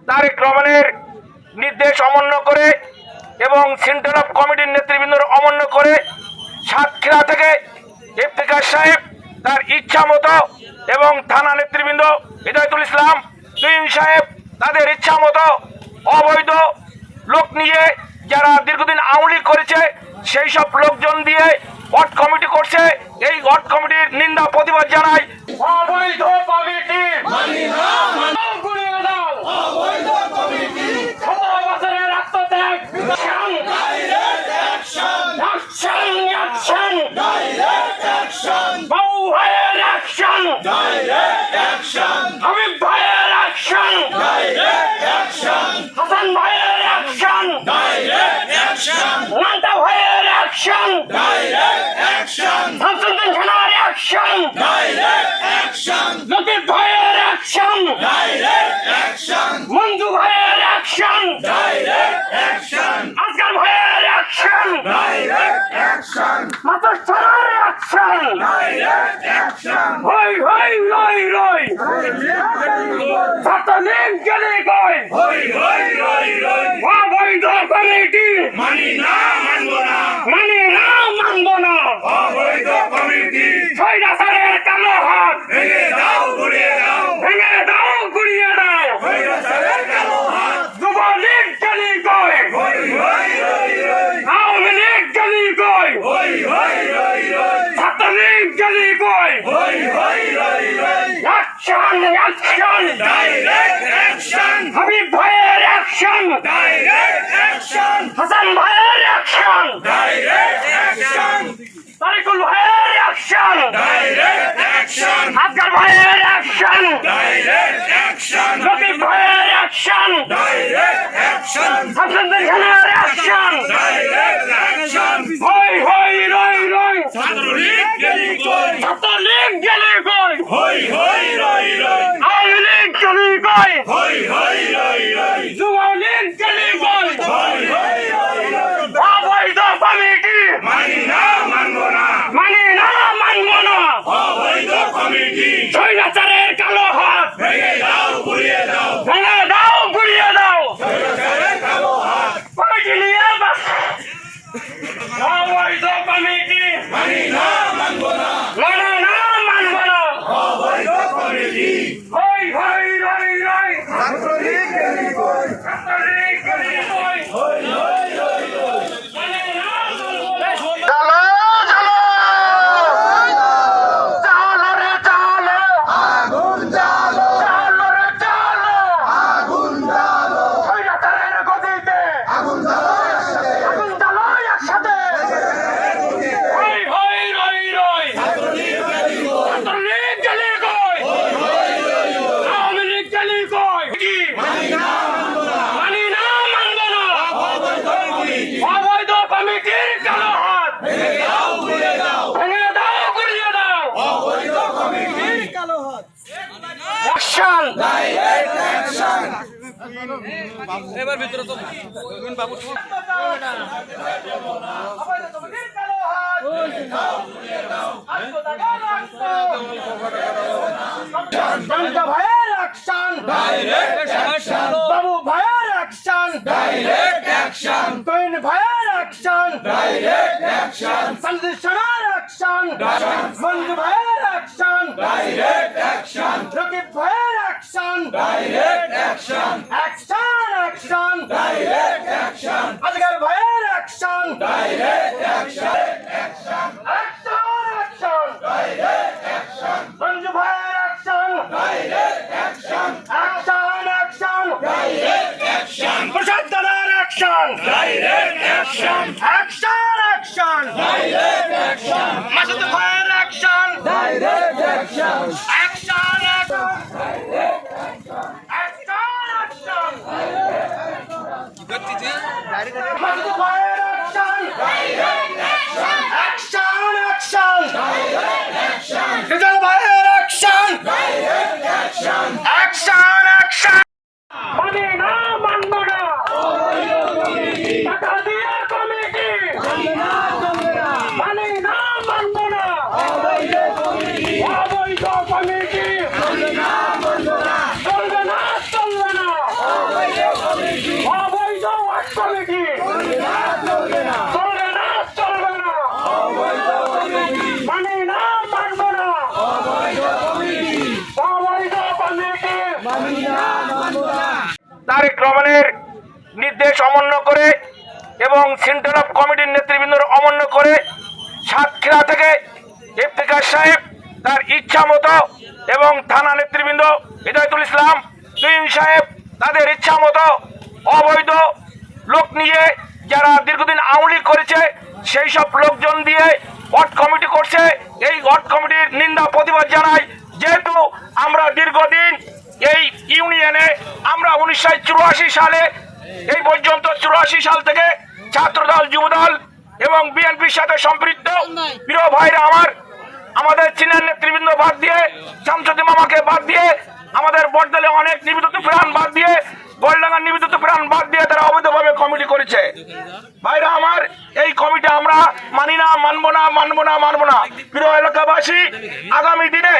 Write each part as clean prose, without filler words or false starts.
তারেক রহমানের নির্দেশ অমান্য করে এবং সেন্টার অফ কমিটির নেতৃবৃন্দর অমান্য করে সাতক্ষীরা থেকে ইফতেখার সাহেব তার ইচ্ছা মতো এবং থানা নেতৃবৃন্দ হিদায়তুল ইসলাম তুহিন সাহেব তাদের ইচ্ছা মতো অবৈধ লোক নিয়ে যারা দীর্ঘদিন আওয়ামী লীগ করেছে সেই সব লোকজন দিয়ে ওয়ার্ড কমিটি করছে। এই ওয়ার্ড কমিটির নিন্দা প্রতিবাদ জানাই। অবৈধ কমিটি হাবিব ভাইয়ের অ্যাকশন, হাসান ভাইয়ের অ্যাকশন, নান্টা ভাইয়ের অ্যাকশন, শামসুদ্দিন খানের অ্যাকশন, লতিফ ভাইয়ের অ্যাকশন, মঞ্জু ভাইয়ের অ্যাকশন, আসগার ভাইয়ের অ্যাকশন, মাতর ছাড়ার অ্যাকশন, হই হই রই রই ছাত্রলীগ গেলে কই অবৈধ কমিটি মানি না মানবো না অবৈধ কমিটি স্বৈরাচারের কালো হাত ভেঙে দাও গুড়িয়ে দাও যুবলীগ গেলি কই আওয়ামী লীগ গেলি কই ছাত্রলীগ গেলি কই অ্যাকশন হাবিব ভাইয়ের অ্যাকশন, হাসান ভাইয়ের অ্যাকশন, তারিকুল ভাইয়ের অ্যাকশন, আসগার ভাইয়ের অ্যাকশন, লতিফ ভাইয়ের অ্যাকশন, শামসুদ্দিন খানের অ্যাকশন, হই হই রই রই ছাত্রলীগ গেলি কই আওয়ামী লীগ গেলি কই যুবলীগ গেলি কই অবৈধ কমিটি মানি না মানবো না অবৈধ কমিটি স্বৈরাচারের কালো হাত ভেঙে দাও গুড়িয়ে দাও কমিটি নিয়ে অবৈধ কমিটি মানি না মানবো না অবৈধ কমিটি হই হই রই রই ছাত্রলীগ গেলি কই অবৈধ কমিটির কালো হাত ভেঙে দাও গুড়িয়ে দাও অবৈধ কমিটির কালো হাত অ্যাকশন এবার ভিতরে তো বাবু অবৈধ কমিটির কালো হাত ভেঙে দাও গুড়িয়ে দাও নান্টা ভাইয়ের অ্যাকশন, বাবু ভাইয়ের অ্যাকশন, তুহিন ভাইয়ের অ্যাকশন, সঞ্জয় সোনার অ্যাকশন, মঞ্জু ভাইয়ের অ্যাকশন, লতিফ ভাইয়ের অ্যাকশন, আসগার ভাইয়ের অ্যাকশন, মঞ্জু ভাইয়ের অ্যাকশন, প্রসাদ দাদার অ্যাকশন, মাসুদ ভাইয়ের অ্যাকশন, মাসুদ ভাইয়ের অ্যাকশন, রেজাল ভাইয়ের অ্যাকশন, মানে না মানবো না টাকা দিয়ে কমিটি মানে না মানবো না অবৈধ কমিটি চলবে না তারেক রহমানের নির্দেশ অমান্য করে এবং সেন্টার অফ কমিটির নেতৃবৃন্দর অমান্য করে সাতক্ষীরা থেকে ইফতেখার সাহেব তার ইচ্ছা মতো এবং থানা নেতৃবৃন্দ হিদায়তুল ইসলাম তুহিন সাহেব তাদের ইচ্ছা মতো অবৈধ লোক নিয়ে যারা দীর্ঘদিন আওয়ামী লীগ করেছে সেই সব লোকজন দিয়ে ওয়ার্ড কমিটি করছে। এই ওয়ার্ড কমিটির নিন্দা প্রতিবাদ জানাই। যেহেতু আমরা দীর্ঘদিন এই ইউনিয়নে আমরা 1984 সালে এই পর্যন্ত 84 সাল থেকে ছাত্রদল যুবদল এবং বিএনপির সাথে সম্পৃক্ত। প্রিয় ভাইরা আমাদের চীনের নেতৃবৃন্দ বাদ দিয়ে শামসুদ্দি মামাকে বাদ দিয়ে আমাদের বটদলে অনেক নিবেদিত প্রাণ বাদ দিয়ে গোলডাঙ্গার নিবেদিত প্রাণ বাদ দিয়ে তারা অবৈধভাবে কমিটি করেছে। ভাইরা এই কমিটি আমরা মানি না, মানবো না। প্রিয় এলাকাবাসী, আগামী দিনে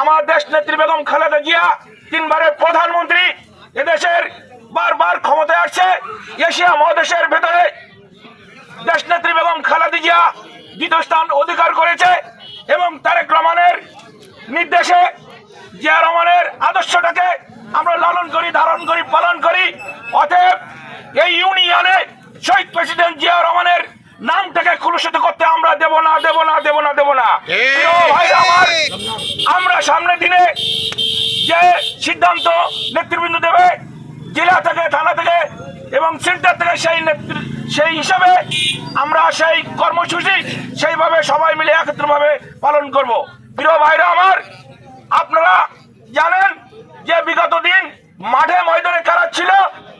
আমার দেশ নেত্রী বেগম খালেদা জিয়া 3 বারের প্রধানমন্ত্রী, এদেশের বারবার ক্ষমতায় আসছে। এশিয়া মহাদেশের ভেতরে দেশ নেত্রী বেগম খালেদা জিয়া 2য় স্থান অধিকার করেছে এবং তারেক রহমানের নির্দেশে জিয়া রহমানের আদর্শটাকে আমরা লালন করি, ধারণ করি, পালন করি। অতএব এই ইউনিয়নে শহীদ প্রেসিডেন্ট জিয়া রহমানের নামটাকে কলুষিত করতে আমরা দেব না। প্রিয় ভাইরা আমরা সামনের দিনে যে সিদ্ধান্ত নেতৃবৃন্দ দেবে জেলা থেকে, থানা থেকে এবং সেন্টার থেকে সেই হিসাবে আমরা সেই কর্মসূচি সেইভাবে সবাই মিলে একত্রভাবে পালন করব। প্রিয় ভাইরা আপনারা জানেন যে বিগত দিন মাঠে ময়দানে কারা ছিল,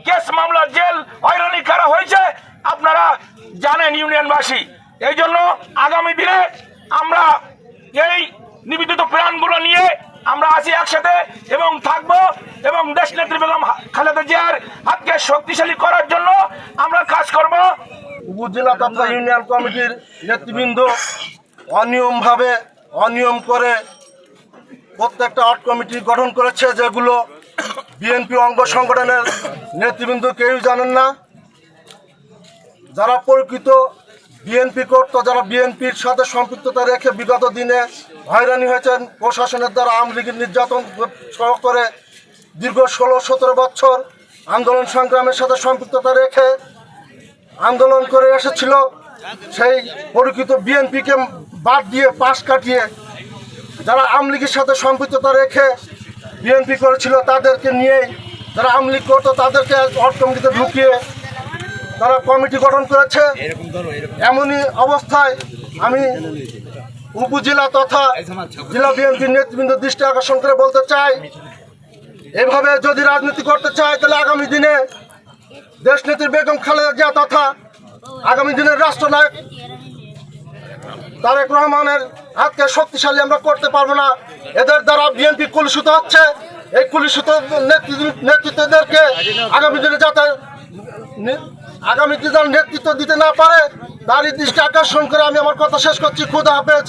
কেস মামলা, জেল, হয়রানি কারা হয়েছে আপনারা জানেন ইউনিয়নবাসী। এই জন্য আগামী দিনে আমরা এই নিবেদিত প্রাণগুলো নিয়ে আমরা আছি একসাথে এবং থাকবো এবং দেশ নেত্রী বেগম খালেদা জিয়ার হাতকে শক্তিশালী করার জন্য আমরা কাজ করব। উপজেলা তথা ইউনিয়ন কমিটির নেতৃবৃন্দ অনিয়ম করে প্রত্যেকটা ওয়ার্ড কমিটি গঠন করেছে, যেগুলো বিএনপি অঙ্গ সংগঠনের নেতৃবৃন্দ কেউ জানেন না। যারা প্রকৃত বিএনপি করত, যারা বিএনপির সাথে সম্পৃক্ততা রেখে বিগত দিনে হয়রানি হয়েছেন প্রশাসনের দ্বারা, আওয়ামী লীগের নির্যাতন সহ করে দীর্ঘ 16-17 বছর আন্দোলন সংগ্রামের সাথে সম্পৃক্ততা রেখে আন্দোলন করে এসেছিল, সেই প্রকৃত বিএনপিকে বাদ দিয়ে পাশ কাটিয়ে যারা আওয়ামী লীগের সাথে সম্পৃক্ততা রেখে বিএনপি করেছিল তাদেরকে নিয়েই, যারা আওয়ামী লীগ করতো তাদেরকে ওয়ার্ড কমিটিতে ঢুকিয়ে তারা কমিটি গঠন করেছে। এমনই অবস্থায় আমি উপজেলা তথা জেলা বিএনপির নেতৃবৃন্দ দৃষ্টি আকর্ষণ করে বলতে চাই, এভাবে যদি রাজনীতি করতে চায় তাহলে আগামী দিনে দেশনেত্রী বেগম খালেদা জিয়া তথা আগামী দিনের রাষ্ট্রনায়ক তারেক রহমানের হাতকে শক্তিশালী আমরা করতে পারবো না। এদের দ্বারা বিএনপি কলুষিত হচ্ছে। এই কলুষিত নেতৃত্বদেরকে আগামী দিনে যাতে নেতৃত্ব দিতে না পারে তারই দৃষ্টি আকর্ষণ করে আমি আমার কথা শেষ করছি। খোদা হাফেজ।